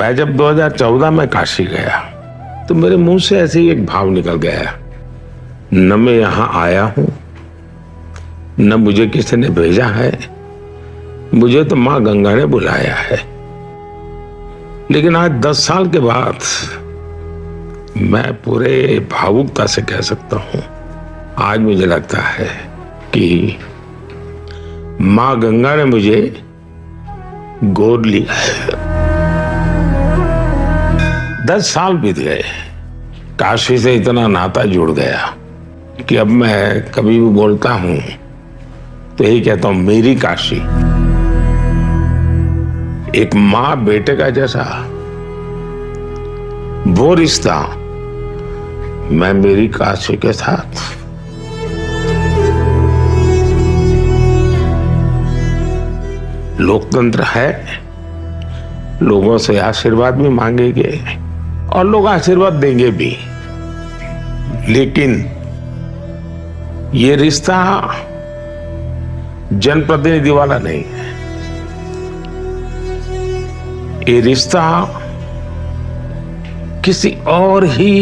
मैं जब 2014 में काशी गया तो मेरे मुंह से ऐसे ही एक भाव निकल गया, न मैं यहां आया हूं, न मुझे किसी ने भेजा है, मुझे तो मां गंगा ने बुलाया है। लेकिन आज 10 साल के बाद मैं पूरे भावुकता से कह सकता हूं, आज मुझे लगता है कि मां गंगा ने मुझे गोद लिया है। 10 साल बीत गए, काशी से इतना नाता जुड़ गया कि अब मैं कभी भी बोलता हूं तो यही कहता हूं, मेरी काशी। एक मां बेटे का जैसा वो रिश्ता मैं मेरी काशी के साथ। लोकतंत्र है, लोगों से आशीर्वाद भी मांगेंगे और लोग आशीर्वाद देंगे भी, लेकिन ये रिश्ता जनप्रतिनिधि वाला नहीं है। ये रिश्ता किसी और ही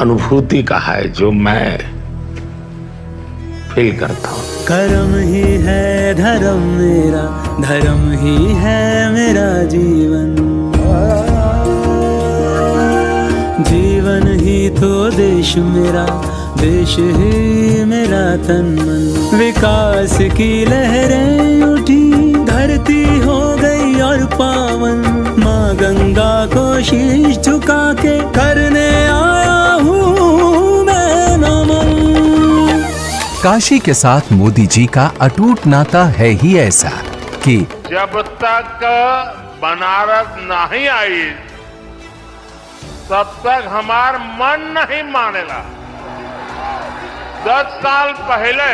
अनुभूति का है जो मैं फील करता हूं। कर्म ही है धर्म मेरा, धर्म ही है मेरा जीवन, जीवन ही तो देश मेरा, देश ही मेरा तन मन। विकास की लहरें उठी, धरती हो गई और पावन, माँ गंगा को शीश झुका के करने आया हूँ मैं नमन। काशी के साथ मोदी जी का अटूट नाता है ही ऐसा कि जब तक बनारस नहीं आई तब तक हमार मन नहीं मानेगा। 10 साल पहले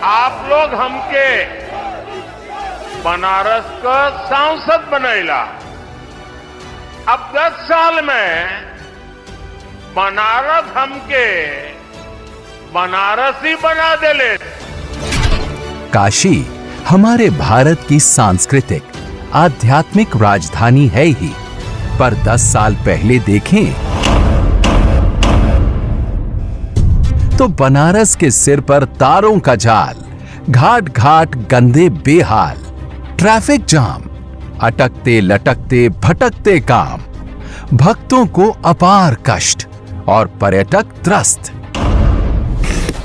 आप लोग हमके बनारस का सांसद बनैला, अब 10 साल में बनारस हमके बनारसी बना देले। काशी हमारे भारत की सांस्कृतिक आध्यात्मिक राजधानी है ही, पर 10 साल पहले देखें तो बनारस के सिर पर तारों का जाल, घाट घाट गंदे बेहाल, ट्रैफिक जाम, अटकते लटकते भटकते काम, भक्तों को अपार कष्ट और पर्यटक त्रस्त।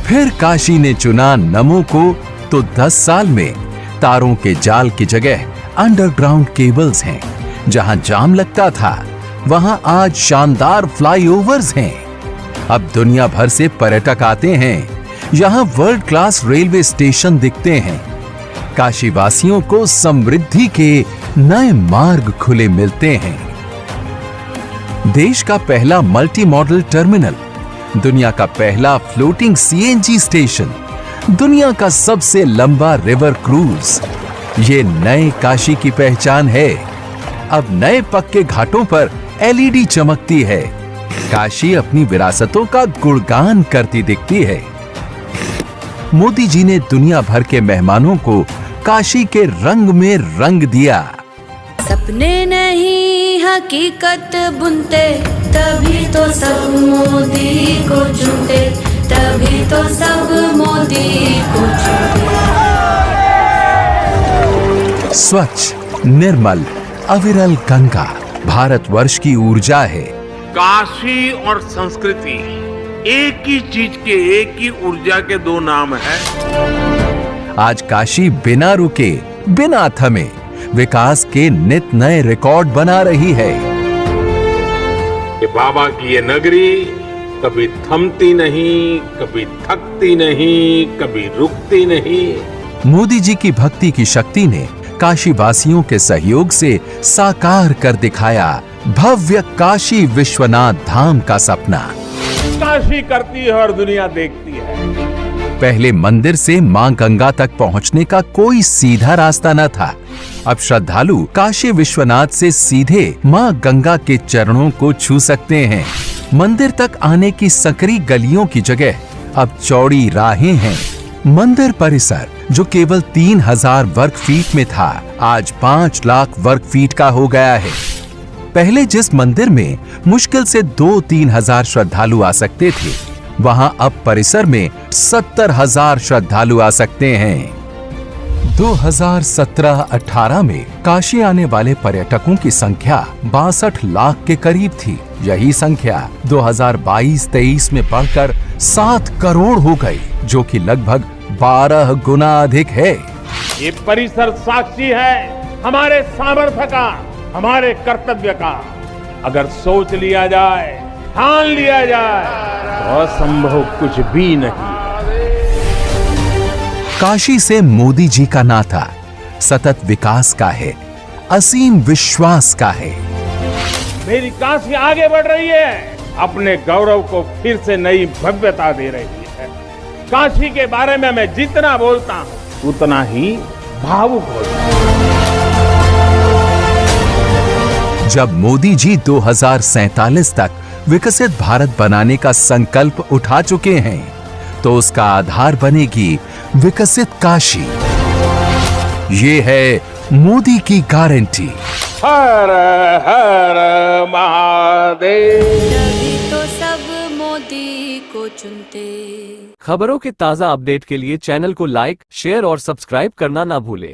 फिर काशी ने चुना नमो को तो 10 साल में तारों के जाल की जगह अंडरग्राउंड केबल्स हैं। जहां जाम लगता था वहां आज शानदार फ्लाईओवर्स हैं। अब दुनिया भर से पर्यटक आते हैं, यहां वर्ल्ड क्लास रेलवे स्टेशन दिखते हैं। काशी वासियों को समृद्धि के नए मार्ग खुले मिलते हैं। देश का पहला मल्टी मॉडल टर्मिनल, दुनिया का पहला फ्लोटिंग सीएनजी स्टेशन, दुनिया का सबसे लंबा रिवर क्रूज, ये नए काशी की पहचान है। अब नए पक्के घाटों पर एलईडी चमकती है। काशी अपनी विरासतों का गुणगान करती दिखती है। मोदी जी ने दुनिया भर के मेहमानों को काशी के रंग में रंग दिया। सपने नहीं हकीकत बुनते, तभी तो सब मोदी को चुनते, तभी तो सब मोदी को चुनते। स्वच्छ, निर्मल, अविरल गंगा भारतवर्ष की ऊर्जा है। काशी और संस्कृति एक ही चीज के, एक ही ऊर्जा के दो नाम हैं। आज काशी बिना रुके, बिना थमे विकास के नित नए रिकॉर्ड बना रही है। कि बाबा की ये नगरी कभी थमती नहीं, कभी थकती नहीं, कभी रुकती नहीं। मोदी जी की भक्ति की शक्ति ने काशी वासियों के सहयोग से साकार कर दिखाया भव्य काशी विश्वनाथ धाम का सपना। काशी करती है और दुनिया देखती है। पहले मंदिर से मां गंगा तक पहुंचने का कोई सीधा रास्ता न था। अब श्रद्धालु काशी विश्वनाथ से सीधे मां गंगा के चरणों को छू सकते हैं। मंदिर तक आने की सकरी गलियों की जगह अब चौड़ी राहें हैं। मंदिर परिसर जो केवल 3000 वर्ग फीट में था, आज 5 लाख वर्ग फीट का हो गया है। पहले जिस मंदिर में मुश्किल से 2-3 हजार श्रद्धालु आ सकते थे, वहां अब परिसर में 70,000 श्रद्धालु आ सकते हैं। 2017-18 में काशी आने वाले पर्यटकों की संख्या 62 लाख के करीब थी। यही संख्या 2022-23 में बढ़कर 7 करोड़ हो गई, जो कि लगभग 12 गुना अधिक है। ये परिसर साक्षी है हमारे सामर्थ्य का, हमारे कर्तव्य का। अगर सोच लिया जाए, ठान लिया जाए, तो असंभव कुछ भी नहीं। काशी से मोदी जी का नाता सतत विकास का है, असीम विश्वास का है। मेरी काशी आगे बढ़ रही है, अपने गौरव को फिर से नई भव्यता दे रही है। काशी के बारे में मैं जितना बोलता हूं, उतना ही भावुक होता हूं। जब मोदी जी 2047 तक विकसित भारत बनाने का संकल्प उठा चुके हैं, तो उसका आधार बनेगी विकसित काशी। ये है मोदी की गारंटी। हर हर महादेव। तभी तो सब मोदी को चुनते। खबरों के ताज़ा अपडेट के लिए चैनल को लाइक, शेयर और सब्सक्राइब करना ना भूलें।